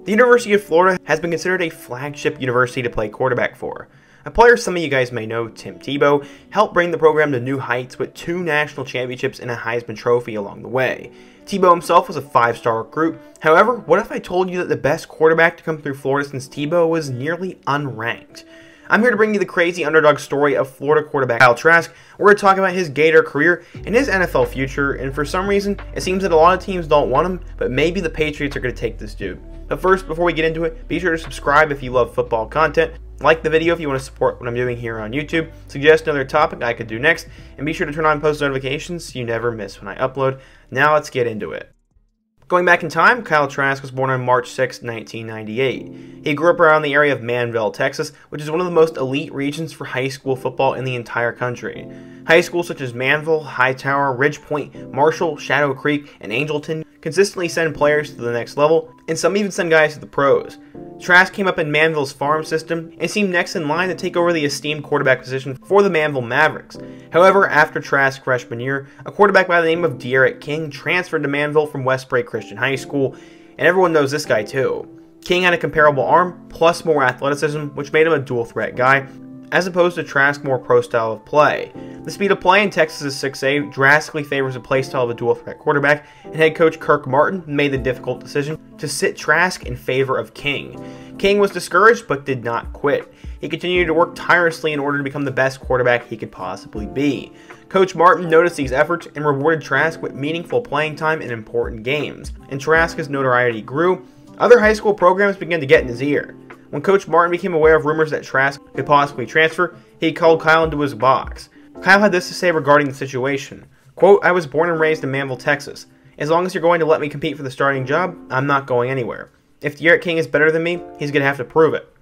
The University of Florida has been considered a flagship university to play quarterback for. A player some of you guys may know, Tim Tebow, helped bring the program to new heights with 2 national championships and a Heisman Trophy along the way. Tebow himself was a 5-star recruit. However, what if I told you that the best quarterback to come through Florida since Tebow was nearly unranked? I'm here to bring you the crazy underdog story of Florida quarterback Kyle Trask. We're going to talk about his Gator career and his NFL future, and for some reason, it seems that a lot of teams don't want him, but maybe the Patriots are going to take this dude. But first, before we get into it, be sure to subscribe if you love football content, like the video if you want to support what I'm doing here on YouTube, suggest another topic I could do next, and be sure to turn on post notifications so you never miss when I upload. Now let's get into it. Going back in time, Kyle Trask was born on March 6, 1998. He grew up around the area of Manville, Texas, which is one of the most elite regions for high school football in the entire country. High schools such as Manville, Hightower, Ridge Point, Marshall, Shadow Creek, and Angelton consistently send players to the next level, and some even send guys to the pros. Trask came up in Manville's farm system and seemed next in line to take over the esteemed quarterback position for the Manville Mavericks. However, after Trask's freshman year, a quarterback by the name of D'Eriq King transferred to Manville from Westbury Christian High School, and everyone knows this guy too. King had a comparable arm, plus more athleticism, which made him a dual-threat guy, as opposed to Trask's more pro style of play. The speed of play in Texas' 6A drastically favors a play style of a dual-threat quarterback, and head coach Kirk Martin made the difficult decision to sit Trask in favor of King. King was discouraged, but did not quit. He continued to work tirelessly in order to become the best quarterback he could possibly be. Coach Martin noticed these efforts and rewarded Trask with meaningful playing time in important games, and Trask's notoriety grew. Other high school programs began to get in his ear. When Coach Martin became aware of rumors that Trask could possibly transfer, he called Kyle into his box. Kyle had this to say regarding the situation. Quote, "I was born and raised in Manville, Texas. As long as you're going to let me compete for the starting job, I'm not going anywhere. If D'Eriq King is better than me, he's going to have to prove it."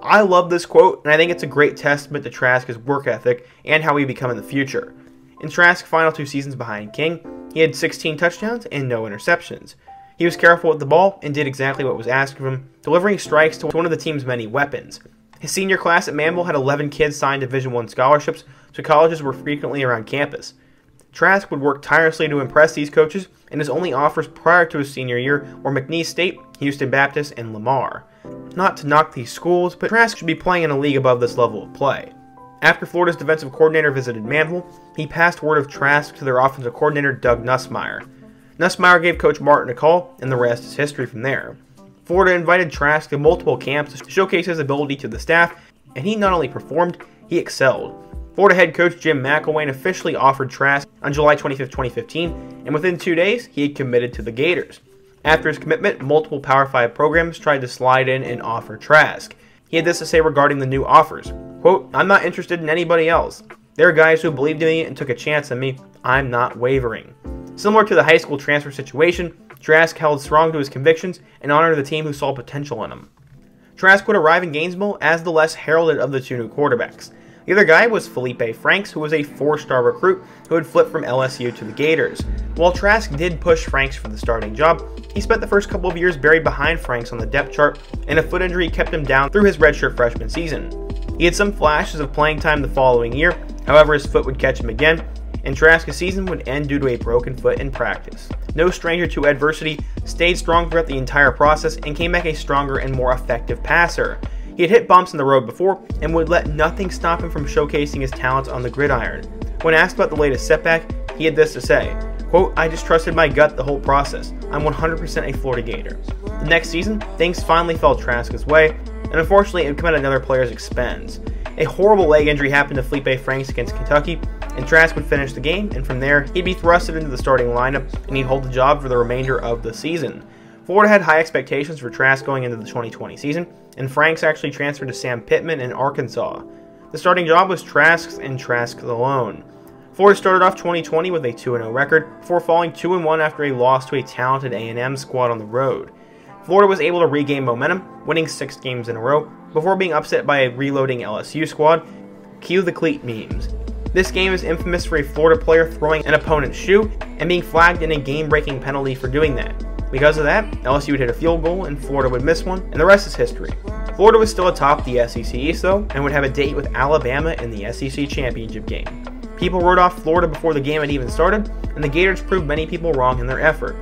I love this quote, and I think it's a great testament to Trask's work ethic and how he become in the future. In Trask's final 2 seasons behind King, he had 16 touchdowns and no interceptions. He was careful with the ball and did exactly what was asked of him, delivering strikes to one of the team's many weapons. His senior class at Manville had 11 kids signed Division I scholarships, so colleges were frequently around campus. Trask would work tirelessly to impress these coaches, and his only offers prior to his senior year were McNeese State, Houston Baptist, and Lamar. Not to knock these schools, but Trask should be playing in a league above this level of play. After Florida's defensive coordinator visited Manville, he passed word of Trask to their offensive coordinator Doug Nussmeier. Nussmeier gave Coach Martin a call, and the rest is history from there. Florida invited Trask to multiple camps to showcase his ability to the staff, and he not only performed, he excelled. Florida head coach Jim McElwain officially offered Trask on July 25, 2015, and within 2 days, he had committed to the Gators. After his commitment, multiple Power 5 programs tried to slide in and offer Trask. He had this to say regarding the new offers. Quote, "I'm not interested in anybody else. There are guys who believed in me and took a chance on me. I'm not wavering." Similar to the high school transfer situation, Trask held strong to his convictions and honored the team who saw potential in him. Trask would arrive in Gainesville as the less heralded of the 2 new quarterbacks. The other guy was Felipe Franks, who was a 4-star recruit who had flipped from LSU to the Gators. While Trask did push Franks for the starting job, he spent the first couple of years buried behind Franks on the depth chart, and a foot injury kept him down through his redshirt freshman season. He had some flashes of playing time the following year, however his foot would catch him again, and Trask's season would end due to a broken foot in practice. No stranger to adversity, stayed strong throughout the entire process, and came back a stronger and more effective passer. He had hit bumps in the road before, and would let nothing stop him from showcasing his talents on the gridiron. When asked about the latest setback, he had this to say, quote, "I just trusted my gut the whole process. I'm 100% a Florida Gator." The next season, things finally fell Trask's way, and unfortunately it would come at another player's expense. A horrible leg injury happened to Felipe Franks against Kentucky, and Trask would finish the game, and from there, he'd be thrusted into the starting lineup, and he'd hold the job for the remainder of the season. Florida had high expectations for Trask going into the 2020 season, and Franks actually transferred to Sam Pittman in Arkansas. The starting job was Trask's and Trask's alone. Florida started off 2020 with a 2-0 record, before falling 2-1 after a loss to a talented A&M squad on the road. Florida was able to regain momentum, winning 6 games in a row, before being upset by a reloading LSU squad. Cue the cleat memes. This game is infamous for a Florida player throwing an opponent's shoe and being flagged in a game-breaking penalty for doing that. Because of that, LSU would hit a field goal and Florida would miss one, and the rest is history. Florida was still atop the SEC East though, and would have a date with Alabama in the SEC championship game. People wrote off Florida before the game had even started, and the Gators proved many people wrong in their effort.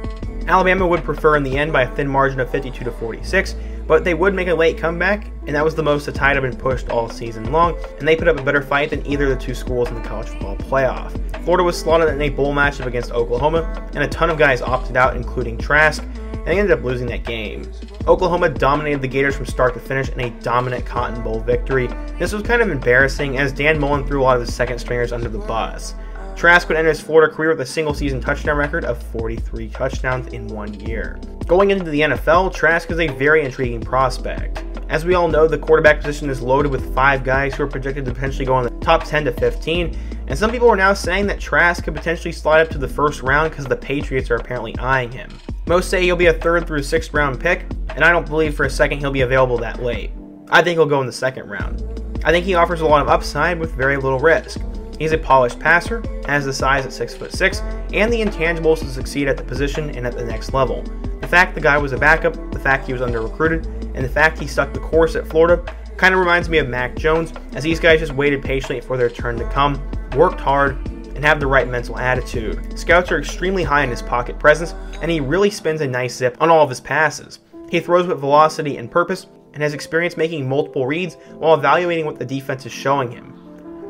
Alabama would prefer in the end by a thin margin of 52-46, but they would make a late comeback, and that was the most the Tide had been pushed all season long, and they put up a better fight than either of the two schools in the college football playoff. Florida was slaughtered in a bowl matchup against Oklahoma, and a ton of guys opted out, including Trask, and they ended up losing that game. Oklahoma dominated the Gators from start to finish in a dominant Cotton Bowl victory. This was kind of embarrassing as Dan Mullen threw a lot of his second stringers under the bus. Trask would enter his Florida career with a single-season touchdown record of 43 touchdowns in 1 year. Going into the NFL, Trask is a very intriguing prospect. As we all know, the quarterback position is loaded with 5 guys who are projected to potentially go in the top 10 to 15, and some people are now saying that Trask could potentially slide up to the first round because the Patriots are apparently eyeing him. Most say he'll be a 3rd through 6th round pick, and I don't believe for a second he'll be available that late. I think he'll go in the 2nd round. I think he offers a lot of upside with very little risk. He's a polished passer, has the size at 6'6", and the intangibles to succeed at the position and at the next level. The fact the guy was a backup, the fact he was under-recruited, and the fact he stuck the course at Florida kind of reminds me of Mac Jones, as these guys just waited patiently for their turn to come, worked hard, and have the right mental attitude. Scouts are extremely high in his pocket presence, and he really spins a nice zip on all of his passes. He throws with velocity and purpose, and has experience making multiple reads while evaluating what the defense is showing him.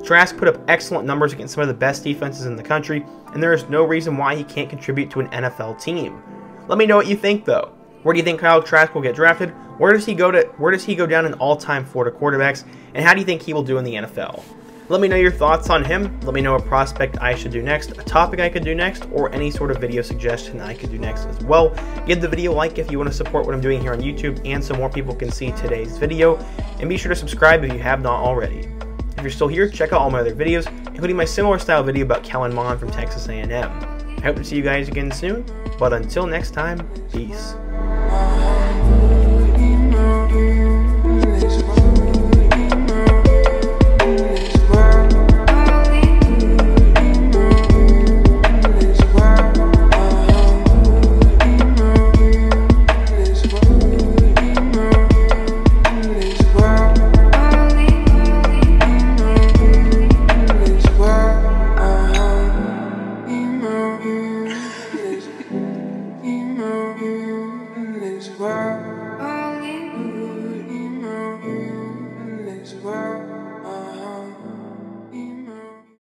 Trask put up excellent numbers against some of the best defenses in the country, and there is no reason why he can't contribute to an NFL team. Let me know what you think though. Where do you think Kyle Trask will get drafted? Where does he go down in all-time Florida quarterbacks? And how do you think he will do in the NFL? Let me know your thoughts on him. Let me know a prospect I should do next, a topic I could do next, or any sort of video suggestion I could do next as well. Give the video a like if you want to support what I'm doing here on YouTube and so more people can see today's video. And be sure to subscribe if you have not already. If you're still here, check out all my other videos, including my similar style video about Kellen Mond from Texas A&M. I hope to see you guys again soon, but until next time, peace. World.